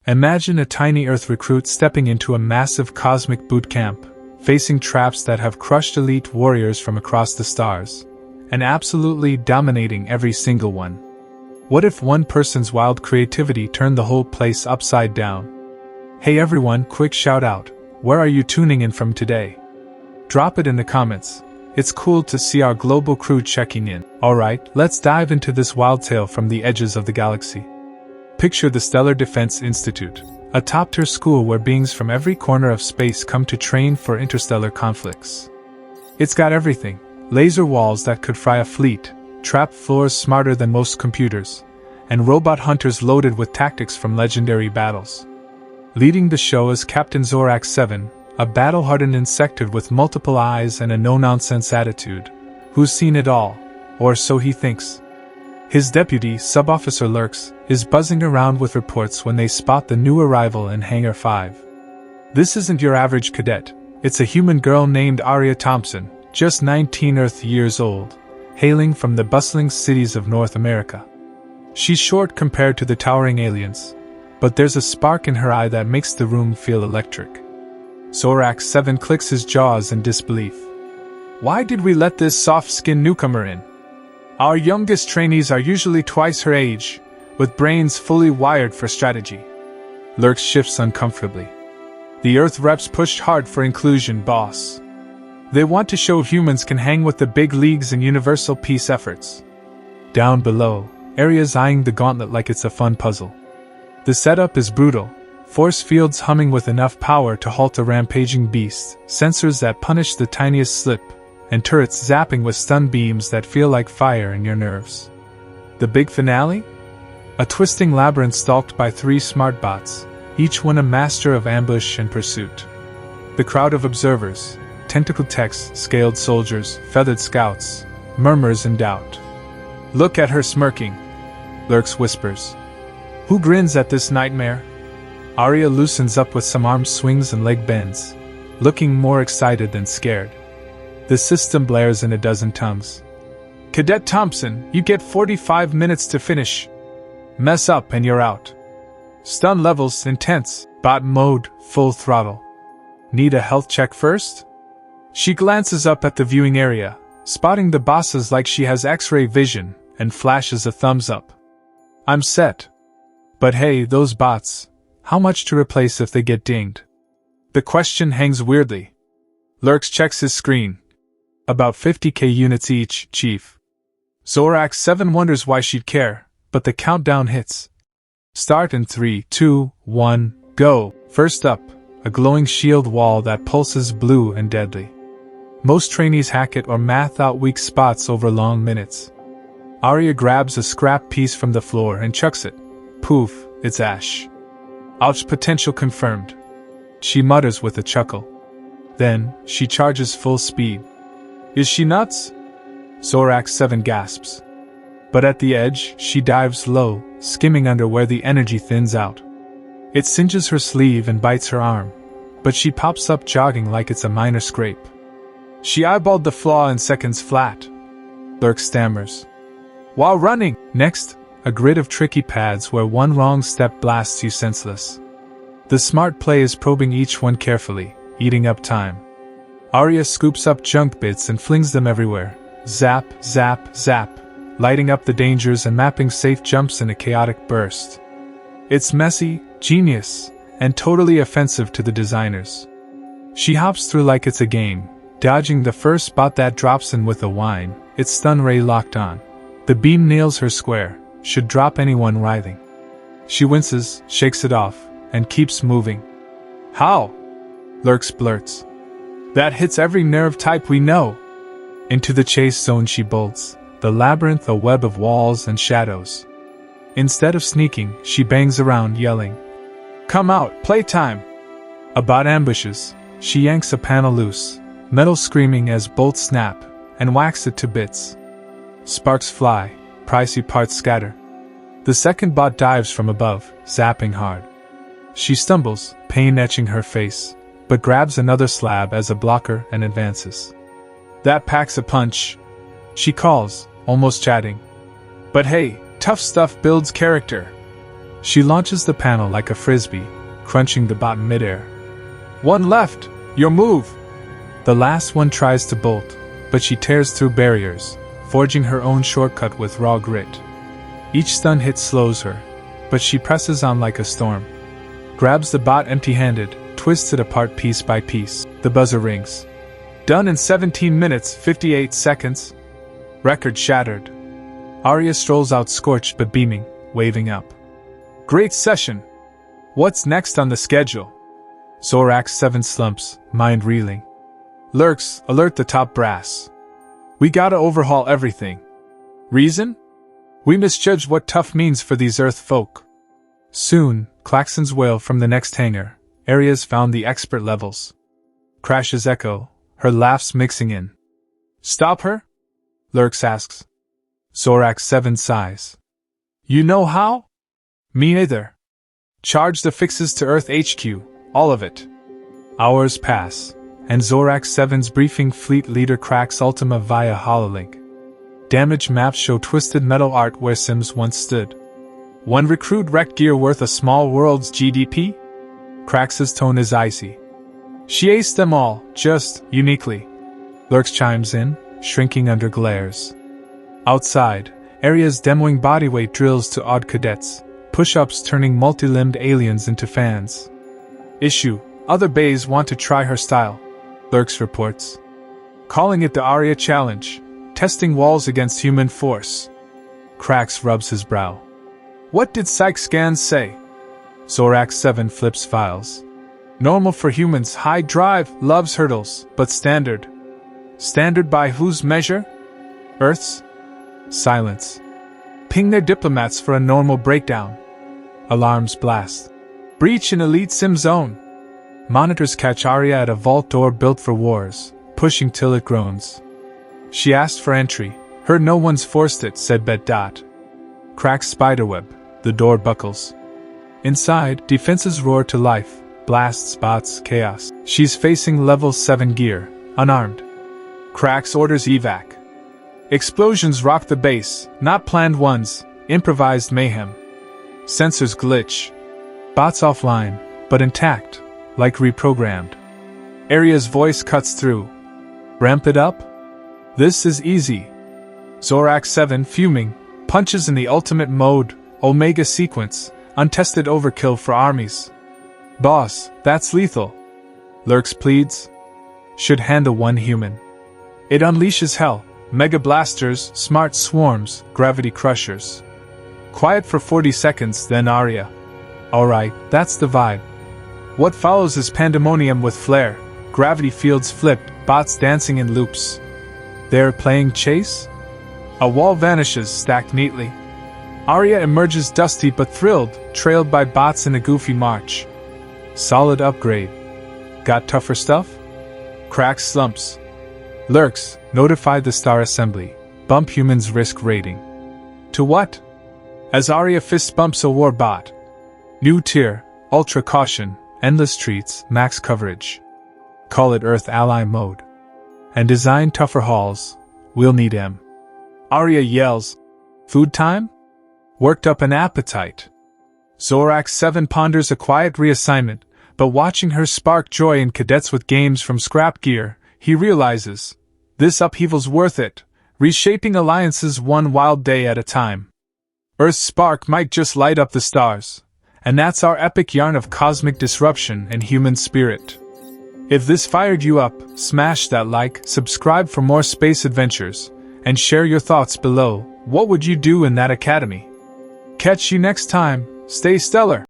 Imagine a tiny Earth recruit stepping into a massive cosmic boot camp, facing traps that have crushed elite warriors from across the stars, and absolutely dominating every single one. What if one person's wild creativity turned the whole place upside down? Hey everyone, quick shout out, where are you tuning in from today? Drop it in the comments. It's cool to see our global crew checking in. Alright, let's dive into this wild tale from the edges of the galaxy. Picture the Stellar Defense Institute, a top-tier school where beings from every corner of space come to train for interstellar conflicts. It's got everything: laser walls that could fry a fleet, trap floors smarter than most computers, and robot hunters loaded with tactics from legendary battles. Leading the show is Captain Zorak 7, a battle-hardened insectoid with multiple eyes and a no-nonsense attitude, who's seen it all, or so he thinks. His deputy, Sub-Officer Lurks, is buzzing around with reports when they spot the new arrival in Hangar 5. This isn't your average cadet, it's a human girl named Aria Thompson, just 19 Earth years old, hailing from the bustling cities of North America. She's short compared to the towering aliens, but there's a spark in her eye that makes the room feel electric. Zorak 7 clicks his jaws in disbelief. Why did we let this soft-skinned newcomer in? Our youngest trainees are usually twice her age, with brains fully wired for strategy. Lurks shifts uncomfortably. The Earth reps pushed hard for inclusion, boss. They want to show humans can hang with the big leagues in universal peace efforts. Down below, Aria's eyeing the gauntlet like it's a fun puzzle. The setup is brutal. Force fields humming with enough power to halt a rampaging beast, sensors that punish the tiniest slip, and turrets zapping with stun beams that feel like fire in your nerves. The big finale? A twisting labyrinth stalked by 3 smart bots, each one a master of ambush and pursuit. The crowd of observers, tentacled techs, scaled soldiers, feathered scouts, murmurs in doubt. Look at her smirking, Lurks whispers. Who grins at this nightmare? Aria loosens up with some arm swings and leg bends, looking more excited than scared. The system blares in a dozen tongues. Cadet Thompson, you get 45 minutes to finish. Mess up and you're out. Stun levels intense, bot mode, full throttle. Need a health check first? She glances up at the viewing area, spotting the bosses like she has X-ray vision, and flashes a thumbs up. I'm set. But hey, those bots, how much to replace if they get dinged? The question hangs weirdly. Lurks checks his screen. About 50k units each, Chief. Zorak 7 wonders why she'd care, but the countdown hits. Start in 3, 2, 1, go. First up, a glowing shield wall that pulses blue and deadly. Most trainees hack it or math out weak spots over long minutes. Aria grabs a scrap piece from the floor and chucks it. Poof, it's ash. Ouch, potential confirmed. She mutters with a chuckle. Then, she charges full speed. Is she nuts? Zorak 7 gasps. But at the edge, she dives low, skimming under where the energy thins out. It singes her sleeve and bites her arm, but she pops up jogging like it's a minor scrape. She eyeballed the flaw in seconds flat. Lurk stammers. While running, next, a grid of tricky pads where one wrong step blasts you senseless. The smart play is probing each one carefully, eating up time. Aria scoops up junk bits and flings them everywhere. Zap, zap, zap, lighting up the dangers and mapping safe jumps in a chaotic burst. It's messy, genius, and totally offensive to the designers. She hops through like it's a game, dodging the first spot that drops in with a whine, its stun ray locked on. The beam nails her square, should drop anyone writhing. She winces, shakes it off, and keeps moving. How? Lurks blurts. That hits every nerve type we know. Into the chase zone she bolts, the labyrinth a web of walls and shadows. Instead of sneaking, she bangs around yelling, Come out, playtime! A bot ambushes, she yanks a panel loose, metal screaming as bolts snap, and whacks it to bits. Sparks fly, pricey parts scatter. The second bot dives from above, zapping hard. She stumbles, pain etching her face, but grabs another slab as a blocker and advances. That packs a punch, she calls, almost chatting. But hey, tough stuff builds character. She launches the panel like a frisbee, crunching the bot midair. One left! Your move! The last one tries to bolt, but she tears through barriers, forging her own shortcut with raw grit. Each stun hit slows her, but she presses on like a storm. Grabs the bot empty-handed, twists it apart piece by piece. The buzzer rings. Done in 17 minutes, 58 seconds. Record shattered. Aria strolls out scorched but beaming, waving up. Great session! What's next on the schedule? Zorax 7 slumps, mind reeling. Lurks, alert the top brass. We gotta overhaul everything. Reason? We misjudged what tough means for these Earth folk. Soon, klaxons wail from the next hangar. Aria's found the expert levels. Crashes echo, her laughs mixing in. Stop her? Lurks asks. Zorax 7 sighs. You know how? Me neither. Charge the fixes to Earth HQ, all of it. Hours pass, and Zorax 7's briefing fleet leader cracks Ultima via hololink. Damaged maps show twisted metal art where Sims once stood. One recruit wrecked gear worth a small world's GDP? Krax's tone is icy. She aced them all, just, uniquely. Lurks chimes in, shrinking under glares. Outside, Aria's demoing bodyweight drills to odd cadets, push-ups turning multi-limbed aliens into fans. Issue, other bays want to try her style, Lurks reports. Calling it the Aria Challenge, testing walls against human force. Krax rubs his brow. What did psych scans say? Zorax 7 flips files. Normal for humans, high drive, loves hurdles, but standard. Standard by whose measure? Earth's? Silence. Ping their diplomats for a normal breakdown. Alarms blast. Breach in elite sim zone. Monitors catch Aria at a vault door built for wars, pushing till it groans. She asked for entry. Heard no one's forced it, said Bet Dot. Cracks spiderweb. The door buckles. Inside, defenses roar to life. Blasts, bots, chaos. She's facing level 7 gear, unarmed. Cracks orders evac. Explosions rock the base, not planned ones, improvised mayhem. Sensors glitch. Bots offline, but intact, like reprogrammed. Aria's voice cuts through. Ramp it up? This is easy. Zorax 7, fuming, punches in the ultimate mode, Omega sequence, untested overkill for armies. Boss, that's lethal. Lurks pleads. Should handle one human. It unleashes hell, mega blasters, smart swarms, gravity crushers. Quiet for 40 seconds, then Aria. Alright, that's the vibe. What follows is pandemonium with flair, gravity fields flipped, bots dancing in loops. They're playing chase? A wall vanishes, stacked neatly. Aria emerges dusty but thrilled, trailed by bots in a goofy march. Solid upgrade. Got tougher stuff? Cracks slumps. Lurks, notify the Star Assembly. Bump humans risk rating. To what? As Aria fist bumps a war bot. New tier, ultra caution, endless treats, max coverage. Call it Earth Ally mode. And design tougher halls. We'll need M. Aria yells. Food time? Worked up an appetite. Zorax 7 ponders a quiet reassignment, but watching her spark joy in cadets with games from scrap gear, he realizes, this upheaval's worth it, reshaping alliances one wild day at a time. Earth's spark might just light up the stars, and that's our epic yarn of cosmic disruption and human spirit. If this fired you up, smash that like, subscribe for more space adventures, and share your thoughts below. What would you do in that academy? Catch you next time. Stay stellar.